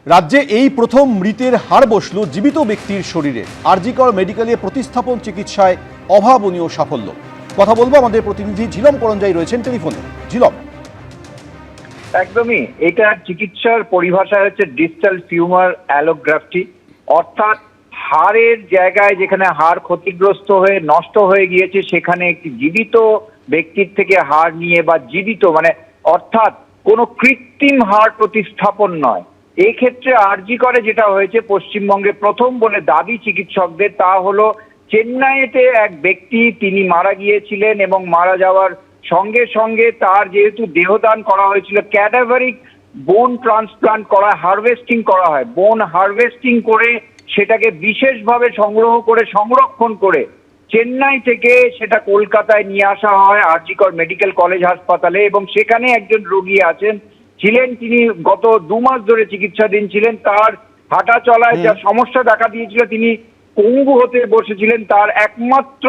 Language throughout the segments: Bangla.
রাজ্যে এই প্রথম মৃতের হাড় বসল জীবিত ব্যক্তির শরীরে। আরজি কর মেডিকেলে প্রতিস্থাপন চিকিৎসায় অভাবনীয় সাফল্য। কথা বলবো আমাদের প্রতিনিধি ঝিলম করঞ্জাই রয়েছেন টেলিফোনে। ঝিলম, একদমই, এটা চিকিৎসার পরিভাষা হচ্ছে ডিস্টাল টিউমার অ্যালোগ্রাফটি, অর্থাৎ হাড়ের জায়গায় যেখানে হাড় ক্ষতিগ্রস্ত হয়ে নষ্ট হয়ে গিয়েছে সেখানে একটি জীবিত ব্যক্তির থেকে হাড় নিয়ে বা জীবিত অর্থাৎ কোনো কৃত্রিম হাড় প্রতিস্থাপন নয়। এই ক্ষেত্রে আরজি করে যেটা হয়েছে পশ্চিমবঙ্গে প্রথম বলে দাবি চিকিৎসকদের, তা হলো চেন্নাইতে এক ব্যক্তি তিনি মারা গিয়েছিলেন এবং মারা যাওয়ার সঙ্গে সঙ্গে তার যেহেতু দেহদান করা হয়েছিল, ক্যাডাভারিক বোন ট্রান্সপ্লান্ট করা, হারভেস্টিং করা হয়, বোন হারভেস্টিং করে সেটাকে বিশেষভাবে সংগ্রহ করে সংরক্ষণ করে চেন্নাই থেকে সেটা কলকাতায় নিয়ে আসা হয় আরজি কর মেডিকেল কলেজ হাসপাতালে। এবং সেখানে একজন রোগী ছিলেন, তিনি গত 2 মাস ধরে চিকিৎসাধীন ছিলেন। তার হাঁটা চলায় যা সমস্যা দেখা দিয়েছিল, তিনি পঙ্গু হতে বসেছিলেন। তার একমাত্র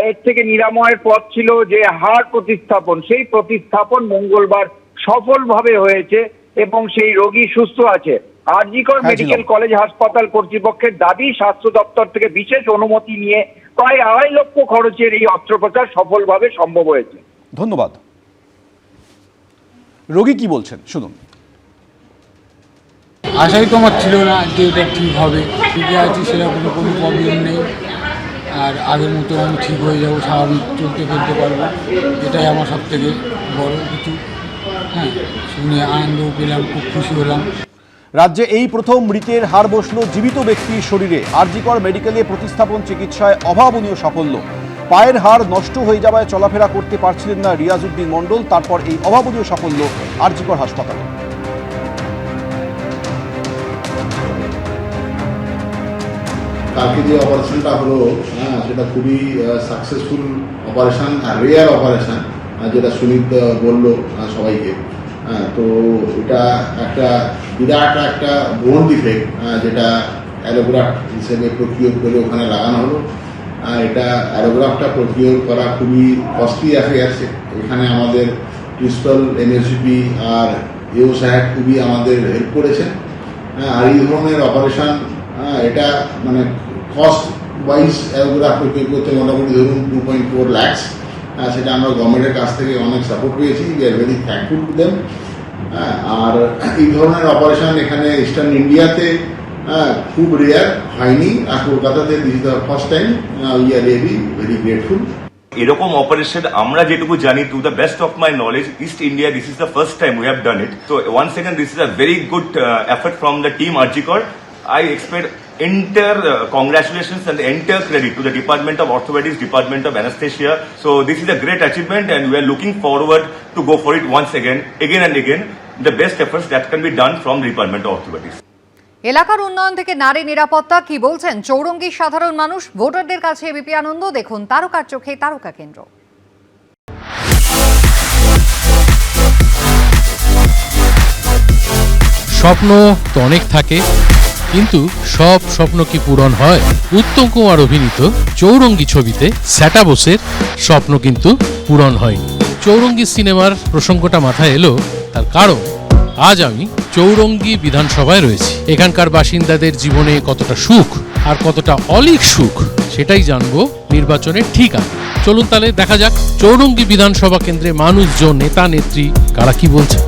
এর থেকে নিরাময়ের পথ ছিল যে হাড় প্রতিস্থাপন। সেই প্রতিস্থাপন মঙ্গলবার সফলভাবে হয়েছে এবং সেই রোগী সুস্থ আছে। আরজি কর মেডিকেল কলেজ হাসপাতাল কর্তৃপক্ষের দাবি, স্বাস্থ্য দপ্তর থেকে বিশেষ অনুমতি নিয়ে প্রায় 2.5 লক্ষ খরচের এই অস্ত্রোপচার সফলভাবে সম্ভব হয়েছে। ধন্যবাদ। রোগী কি বলছেন শুনুন। আশাই তো আমার ছিল না যে এটা ঠিক হবে, ঠিকই আছি, সেরকম কোনো প্রবলেম নেই। আর আগের মতো আমি ঠিক হয়ে যাবো, স্বাভাবিক চলতে ফেলতে পারবো, এটাই আমার সব থেকে বড় কিছু। হ্যাঁ, শুনে আনন্দও পেলাম, খুব খুশি হলাম। রাজ্যে এই প্রথম মৃতের হাড় বসল জীবিত ব্যক্তির শরীরে। আরজি কর মেডিকেলে প্রতিস্থাপন চিকিৎসায় অভাবনীয় সাফল্য। পায়ের হাড় নষ্ট হয়ে যাওয়ায় চলাফেরা করতে পারছিলেন না রিয়াজউদ্দিন মণ্ডল, তারপর এই অভাবনীয় সাফল্য আরজি কর হাসপাতালে। কালকে যে অপারেশনটা হলো, সেটা খুবই সাকসেসফুল অপারেশন আর রেয়ার অপারেশন, যেটা সুনীত বললো সবাইকে। তো এটা একটা বিরাট একটা বোন ডিফেক্ট, যেটা অ্যালোগ্রাফ হিসেবে প্রক্রিয়া করে ওখানে লাগানো হলো। এটা অ্যালোগ্রাফটা প্রক্রিয়া করা খুবই কস্টলি অ্যাফেয়ার্স। এখানে আমাদের প্রিন্সিপাল এমএসজিপি আর এও সাহেব খুবই আমাদের হেল্প করেছেন। আর এই ধরনের অপারেশন এটা কস্ট ওয়াইজ অ্যালোগ্রাফ প্রক্রিয়া করতে মোটামুটি ধরুন 2.4 lakhs। সেটা আমরা গভর্নমেন্টের কাছ থেকে অনেক সাপোর্ট পেয়েছি, we are very thankful to them. আর এই ধরনের অপারেশন এখানে ইস্টার্ন ইন্ডিয়াতে খুব রেয়ার হয়নি, আর কলকাতাতে this is the first time. We are very grateful. এরকম অপারেশন আমরা যেটুকু জানি, to the best of my knowledge, East India this is the first time we have done it. So once second this is a very good effort from the team RG Kar. I expect entire congratulations and entire credit to the Department of Orthopedics, Department of Anesthesia. So this is a great achievement and we are looking forward to go for it once again and again. The best efforts that can be done from the Department of Orthopedics. এলাকার উন্নয়ন থেকে নারী নিরাপত্তা কি বলছেন চৌরঙ্গীর সাধারণ মানুষ? ভোটারদের কাছে এবিপি আনন্দ দেখুন তারকার চোখে তারকা কেন্দ্র। স্বপ্ন তো অনেক থাকে, কিন্তু সব স্বপ্ন কি পূরণ হয়? উত্তম কুমার অভিনীত চৌরঙ্গী ছবিতে স্যাটা বোসের স্বপ্ন কিন্তু পূরণ হয়নি। চৌরঙ্গী সিনেমার প্রসঙ্গটা মাথায় এলো তার কারণ আজ আমি চৌরঙ্গী বিধানসভায় রয়েছি। এখানকার বাসিন্দাদের জীবনে কতটা সুখ আর কতটা অলীক সুখ সেটাই জানবো নির্বাচনের ঠিক আগে। চলুন তাহলে দেখা যাক চৌরঙ্গী বিধানসভা কেন্দ্রে মানুষজন, নেতা নেত্রী কারা কি বলছে।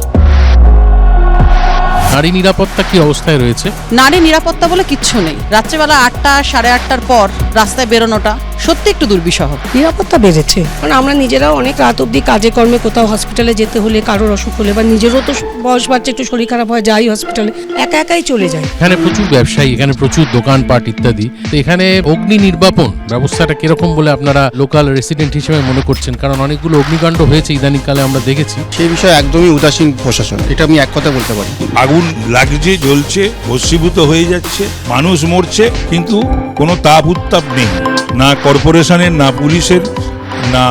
নারী নিরাপত্তা কি অবস্থায় রয়েছে? নারী নিরাপত্তা বলে কিচ্ছু নেই। রাত্রেবেলা 8টা 8:30টার পর রাস্তায় বেরোনোটা সত্যি একটু দুর্বিষহ। নিরাপত্তা বেড়েছে, কারণ আমরা নিজেরাও অনেক রাত অব্দি কাজে কর্মে কোথাও হসপিটালে যেতে হলে, কারোর অসুখ হলে বা নিজেরও তো বয়স বাড়ছে, একটু শরীর খারাপ হয়, যাই হসপিটালে, একাই চলে যায়। এখানে প্রচুর ব্যবসায়ী, এখানে প্রচুর দোকানপাট ইত্যাদি। তো এখানে অগ্নি নির্বাপন ব্যবস্থাটা কিরকম বলে আপনারা লোকাল রেসিডেন্ট হিসেবে মনে করছেন? কারণ অনেকগুলো অগ্নিকাণ্ড হয়েছে ইদানিংকালে আমরা দেখেছি। সেই বিষয়ে একদমই উদাসীন প্রশাসন, এটা আমি এক কথা বলতে পারি। আগুন লাগছে, জ্বলছে, ভস্মীভূত হয়ে যাচ্ছে, মানুষ মরছে, কিন্তু কোনো তাপ উত্তাপ নেই, না কর্পোরেশনের, না পুলিশের, না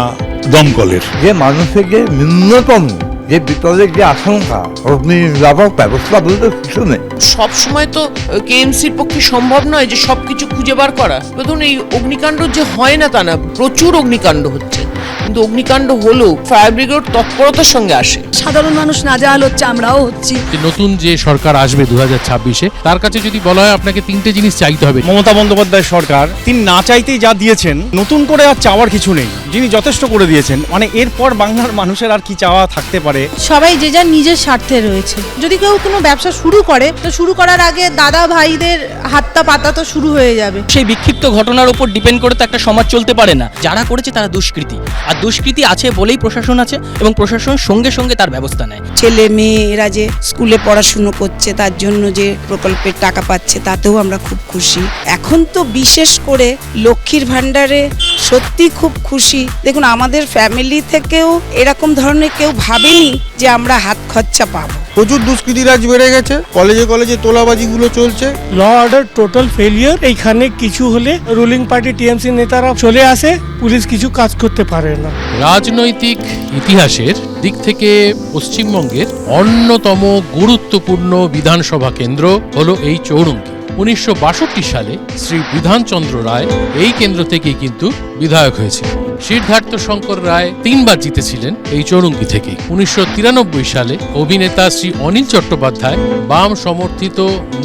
দমকলের। যে মানুষের যে ন্যূনতম যে বিপদের যে আশঙ্কা, অগ্নি নির্বাপক ব্যবস্থা বলতে কিছু নেই। সব সময় তো কেএমসির পক্ষে সম্ভব নয় যে সবকিছু খুঁজে বার করা। ধরুন এই অগ্নিকাণ্ড যে হয় না তা না, প্রচুর অগ্নিকাণ্ড হচ্ছে। কিন্তু অগ্নিকাণ্ড হলো ফায়ার ব্রিগেড তৎপরতার সঙ্গে আসে। সাধারণ মানুষ নাজেহাল হচ্ছে, আমরাও হচ্ছি। নতুন যে সরকার আসবে 2026-এ, তার কাছে যদি বলা হয় আপনাকে 3টে জিনিস চাইতে হবে। মমতা বন্দ্যোপাধ্যায় সরকার তিনি না চাইতেই যা দিয়েছেন, নতুন করে আর চাওয়ার কিছু নেই, যিনি যথেষ্ট করে দিয়েছেন। মানে এরপর বাংলার মানুষের আর কি চাওয়া থাকতে পারে? সবাই যে যার নিজের স্বার্থে রয়েছে। যদি কেউ কোনো ব্যবসা শুরু করে, তো শুরু করার আগে দাদা ভাইদের হাতটা পাতা তো শুরু হয়ে যাবে। সেই বিক্ষিপ্ত ঘটনার উপর ডিপেন্ড করে তো একটা সমাজ চলতে পারে না। যারা করেছে তারা দুষ্কৃতী, আর দুষ্কৃতী আছে বলেই প্রশাসন আছে, এবং প্রশাসন সঙ্গে সঙ্গে তার ব্যবস্থা নেয়। ছেলে মেয়ে এরা যে স্কুলে পড়াশুনো করছে, তার জন্য যে প্রকল্পের টাকা পাচ্ছে, তাতেও আমরা খুব খুশি। এখন তো বিশেষ করে লক্ষ্মীর ভাণ্ডারে সত্যি খুব খুশি। দেখুন, আমাদের ফ্যামিলি থেকেও এরকম ধরনের কেউ ভাবেনি যে আমরা হাত খরচা পাবো। প্রচুর দুষ্কৃতীরাজ বেড়ে গেছে, কলেজে কলেজে তোলাবাজিগুলো চলছে। Law order total failure. এইখানে কিছু হলে রুলিং পার্টি টিএমসি নেতারা চলে আসে, পুলিশ কিছু কাজ করতে পারে না। রাজনৈতিক ইতিহাসের দিক থেকে পশ্চিমবঙ্গের অন্যতম গুরুত্বপূর্ণ বিধানসভা কেন্দ্র হলো এই চৌরঙ্গি। 1962 সালে শ্রী বিধানচন্দ্র রায় এই কেন্দ্র থেকেই কিন্তু বিধায়ক হয়েছিল। সিদ্ধার্থ শঙ্কর রায় 3বার জিতেছিলেন এই চৌরঙ্গি থেকে। 1993 সালে অভিনেতা শ্রী অনিল চট্টোপাধ্যায় বাম সমর্থিত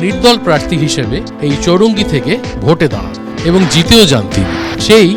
নির্দল প্রার্থী হিসেবে এই চৌরঙ্গি থেকে ভোটে দাঁড়ান এবং জিতেও যান তিনি। সেই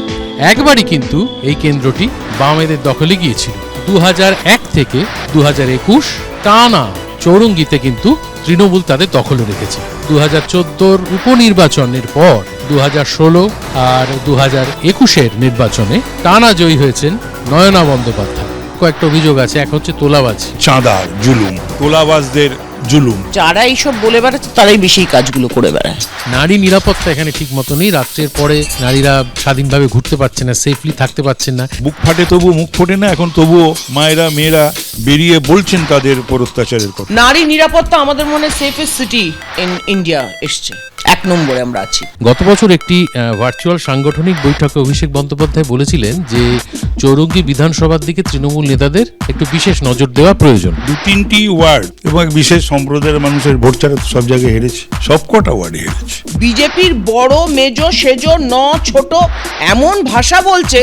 একবারই কিন্তু এই কেন্দ্রটি বামেদের দখলে গিয়েছিল। 2001 থেকে 2021 টানা চৌরঙ্গিতে কিন্তু তৃণমূল তাদের দখলে রেখেছে। 2014 উপনির্বাচনের পর 2016 আর 2021 নির্বাচনে টানা জয়ী হয়েছেন নয়না বন্দ্যোপাধ্যায়। কয়েকটা অভিযোগ আছে, এক হচ্ছে তোলাবাজি, চাঁদা, জুলুম, তোলাবাজদের জুলুম। যারা এইসব বলে বেড়াচ্ছে তারাই বেশি কাজগুলো করে বেড়ায়। নারী নিরাপত্তা এখানে ঠিক মতো নেই। রাত্রের পরে নারীরা স্বাধীনভাবে ঘুরতে পারছেন না, সেফলি থাকতে পারছেন না। বুক ফাটে তবু মুখ ফোটে না। এখন তবুও মায়েরা মেয়েরা বেরিয়ে বলছেন তাদের উপর অত্যাচারের কথা। নারী নিরাপত্তা আমাদের মনে সেফেস্ট সিটি ইন ইন্ডিয়া এসছে, 1 নম্বরে আমরা আছি। গত বছর একটি ভার্চুয়াল সাংগঠনিক বৈঠকে অভিষেক বন্দ্যোপাধ্যায় বলেছিলেন যে চৌরঙ্গি বিধানসভার দিকে তৃণমূল নেতাদের একটু বিশেষ নজর দেওয়া প্রয়োজন। 2-3টি ওয়ার্ড এবং বিশেষ সম্প্রদায়ের মানুষের ভোট ছাড়া সব জায়গায় হেরেছে, সবকটা ওয়ার্ডে হেরেছে। বিজেপির বড় মেজো সেজো ছোট এমন ভাষা বলছে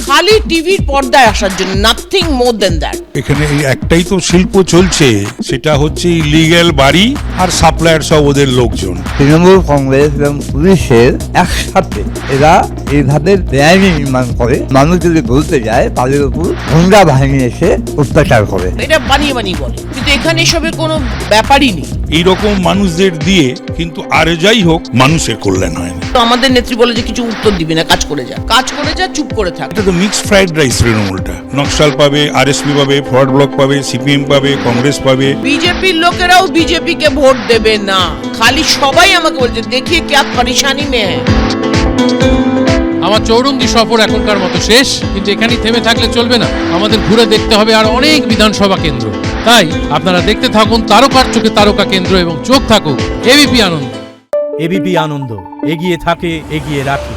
খালি টিভির পর্দায় আসার জন্য, নাথিং মোর দেন দ্যাট। এখানে এই একটাই তো শিল্প চলছে, সেটা হচ্ছে ইলিগ্যাল বাড়ি আর সাপ্লায়ার সব ওদের লোকজন। তৃণমূল কংগ্রেস এবং পুলিশের একসাথে এরা এইভাবে বেআইনি নির্মাণ করে। মানুষ যদি বলতে যায় তাদের উপর গুন্ডা বাহিনী এসে অত্যাচার করে। এটা বানিয়ে বানিয়ে বলে, কিন্তু এখানে এসবের কোনো ব্যাপারই নেই। এইরকম মানুষদের দিয়ে কিন্তু আর যাই হোক মানুষের কল্যাণ হয় না। তো আমাদের নেত্রী বলে যে কিছু উত্তর দিবি না, কাজ করে যা, চুপ করে থাক। এটা তো মিক্সড ফ্রাইড রাইস তৃণমূলটা। নকশাল পাবে, আরএসপি পাবে, ফরওয়ার্ড ব্লক পাবে, সিপিএম পাবে, কংগ্রেস পাবে। বিজেপির লোকেরাও বিজেপিকে ভোট দেবে না। খালি সবাই আমাকে বলছে দেখিয়ে क्या परेशानी में है। আমার চৌরঙ্গি সফর এখনকার মতো শেষ, কিন্তু এখানেই থেমে থাকলে চলবে না। আমাদের ঘুরে দেখতে হবে আর অনেক বিধানসভা কেন্দ্র। তাই আপনারা দেখতে থাকুন তারকার চোখে তারকা কেন্দ্র এবং চোখ থাকুক এবিপি আনন্দ। এবিপি আনন্দ, এগিয়ে থাকে, এগিয়ে রাখে।